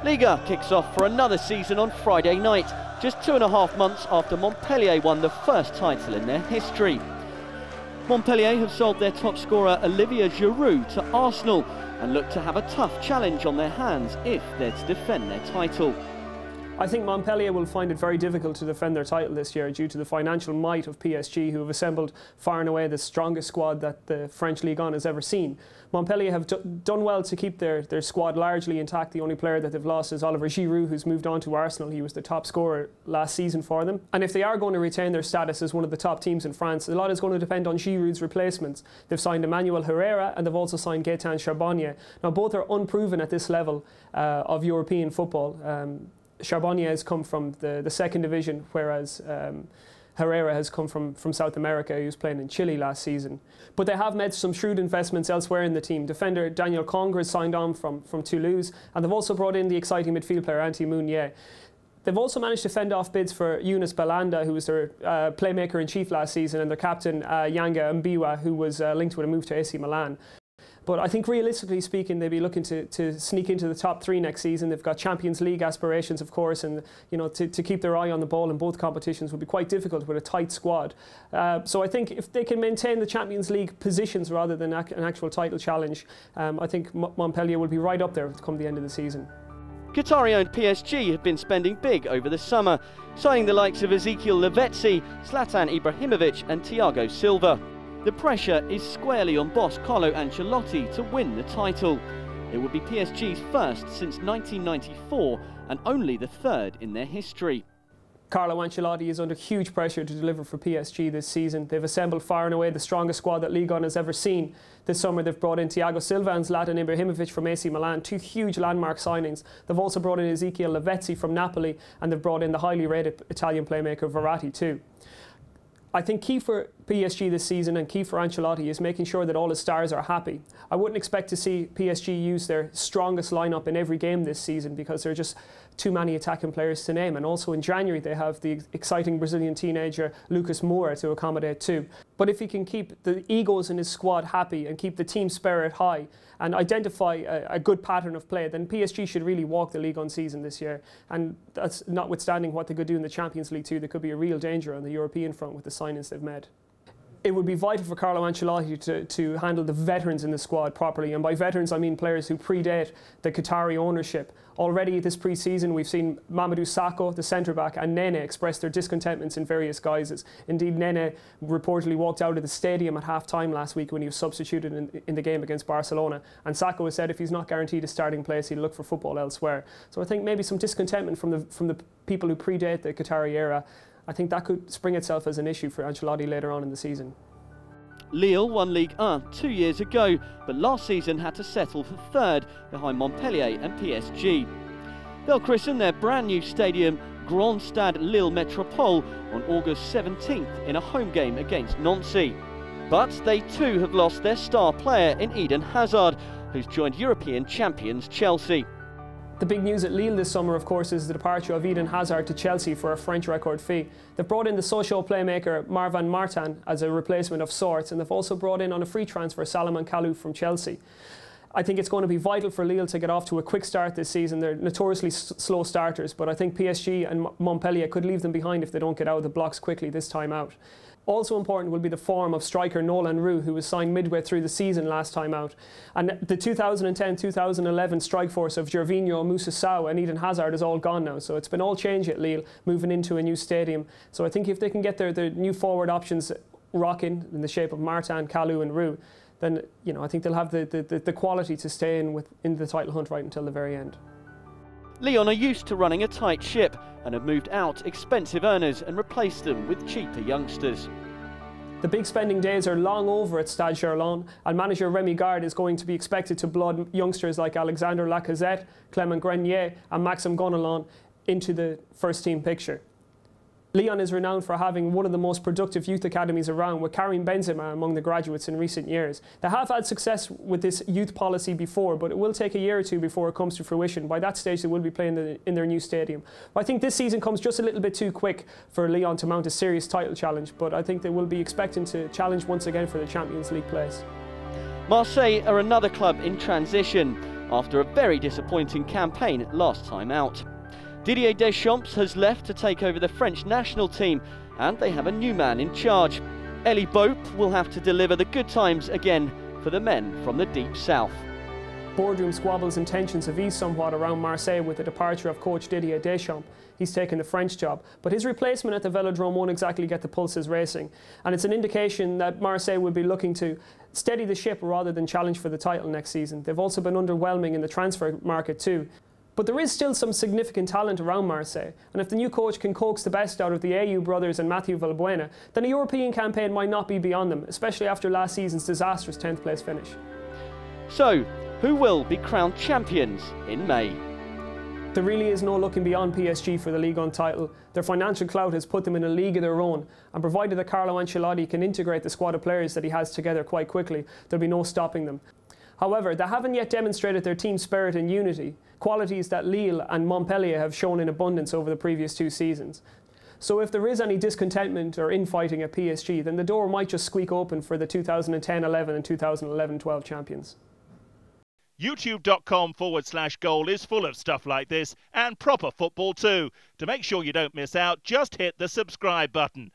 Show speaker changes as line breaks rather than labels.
Ligue kicks off for another season on Friday night, just 2.5 months after Montpellier won the first title in their history. Montpellier have sold their top scorer Olivier Giroud to Arsenal and look to have a tough challenge on their hands if they're to defend their title.
I think Montpellier will find it very difficult to defend their title this year due to the financial might of PSG, who have assembled far and away the strongest squad that the French Ligue 1 has ever seen. Montpellier have done well to keep their squad largely intact. The only player that they've lost is Olivier Giroud, who's moved on to Arsenal. He was the top scorer last season for them. And if they are going to retain their status as one of the top teams in France, a lot is going to depend on Giroud's replacements. They've signed Emmanuel Herrera and they've also signed Gaëtan Charbonnier. Now, both are unproven at this level of European football. Charbonnier has come from the second division, whereas Herrera has come from South America. He was playing in Chile last season. But they have made some shrewd investments elsewhere in the team. Defender Daniel Conger has signed on from Toulouse, and they've also brought in the exciting midfield player Anti Mounier. They've also managed to fend off bids for Younes Belhanda, who was their playmaker-in-chief last season, and their captain Yanga Mbiwa, who was linked with a move to AC Milan. But I think realistically speaking, they'll be looking to sneak into the top 3 next season. They've got Champions League aspirations, of course, and to keep their eye on the ball in both competitions would be quite difficult with a tight squad. So I think if they can maintain the Champions League positions rather than an actual title challenge, I think Montpellier will be right up there come the end of the season.
Qatari-owned PSG have been spending big over the summer, signing the likes of Ezekiel Lavezzi, Zlatan Ibrahimovic and Thiago Silva. The pressure is squarely on boss Carlo Ancelotti to win the title. It would be PSG's first since 1994 and only the third in their history.
Carlo Ancelotti is under huge pressure to deliver for PSG this season. They've assembled far and away the strongest squad that Ligue 1 has ever seen. This summer they've brought in Thiago Silva and Zlatan Ibrahimovic from AC Milan, 2 huge landmark signings. They've also brought in Ezekiel Lavezzi from Napoli, and they've brought in the highly rated Italian playmaker Verratti too. I think key for PSG this season and key for Ancelotti is making sure that all his stars are happy. I wouldn't expect to see PSG use their strongest lineup in every game this season because there are just too many attacking players to name. And also in January they have the exciting Brazilian teenager Lucas Moura to accommodate too. But if he can keep the egos in his squad happy and keep the team spirit high and identify a good pattern of play, then PSG should really walk the Ligue 1 season this year. And that's notwithstanding what they could do in the Champions League too. There could be a real danger on the European front with the signings they've made. It would be vital for Carlo Ancelotti to handle the veterans in the squad properly. And by veterans, I mean players who predate the Qatari ownership. Already this pre-season, we've seen Mamadou Sakho, the centre-back, and Nene express their discontentments in various guises. Indeed, Nene reportedly walked out of the stadium at half-time last week when he was substituted in the game against Barcelona. And Sakho has said if he's not guaranteed a starting place, he'll look for football elsewhere. So I think maybe some discontentment from the people who predate the Qatari era. I think that could spring itself as an issue for Ancelotti later on in the season.
Lille won Ligue 1 2 years ago, but last season had to settle for third behind Montpellier and PSG. They'll christen their brand new stadium Grand Stade Lille Métropole on August 17th in a home game against Nancy. But they too have lost their star player in Eden Hazard, who's joined European champions Chelsea.
The big news at Lille this summer, of course, is the departure of Eden Hazard to Chelsea for a French record fee. They've brought in the social playmaker Marwan Martin as a replacement of sorts, and they've also brought in on a free transfer Salomon Kalou from Chelsea. I think it's going to be vital for Lille to get off to a quick start this season. They're notoriously slow starters, but I think PSG and Montpellier could leave them behind if they don't get out of the blocks quickly this time out. Also important will be the form of striker Nolan Roux, who was signed midway through the season last time out. And the 2010-2011 strike force of Gervinho, Moussa Sow and Eden Hazard is all gone now. So it's been all change at Lille, moving into a new stadium. So I think if they can get their new forward options rocking in the shape of Martin, Kalou and Roux, then I think they'll have the quality to stay in the title hunt right until the very end.
Lyon are used to running a tight ship and have moved out expensive earners and replaced them with cheaper youngsters.
The big spending days are long over at Stade Gerland, and manager Rémi Garde is going to be expected to blood youngsters like Alexandre Lacazette, Clément Grenier and Maxime Gonalon into the first team picture. Lyon is renowned for having one of the most productive youth academies around, with Karim Benzema among the graduates in recent years. They have had success with this youth policy before, but it will take a year or two before it comes to fruition. By that stage, they will be playing in their new stadium. I think this season comes just a little bit too quick for Lyon to mount a serious title challenge, but I think they will be expecting to challenge once again for the Champions League place.
Marseille are another club in transition. after a very disappointing campaign last time out. Didier Deschamps has left to take over the French national team, and they have a new man in charge. Elie Boep will have to deliver the good times again for the men from the deep south.
Boardroom squabbles and tensions have eased somewhat around Marseille with the departure of coach Didier Deschamps. He's taken the French job, but his replacement at the Velodrome won't exactly get the pulses racing, and it's an indication that Marseille will be looking to steady the ship rather than challenge for the title next season. They've also been underwhelming in the transfer market too. But there is still some significant talent around Marseille, and if the new coach can coax the best out of the Ayew brothers and Mathieu Valbuena, then a European campaign might not be beyond them, especially after last season's disastrous 10th place finish.
So, who will be crowned champions in May?
There really is no looking beyond PSG for the Ligue 1 title. Their financial clout has put them in a league of their own, and provided that Carlo Ancelotti can integrate the squad of players that he has together quite quickly, there'll be no stopping them. However, they haven't yet demonstrated their team spirit and unity, qualities that Lille and Montpellier have shown in abundance over the previous 2 seasons. So if there is any discontentment or infighting at PSG, then the door might just squeak open for the 2010-11 and 2011-12 champions.
YouTube.com/goal is full of stuff like this and proper football too. To make sure you don't miss out, just hit the subscribe button.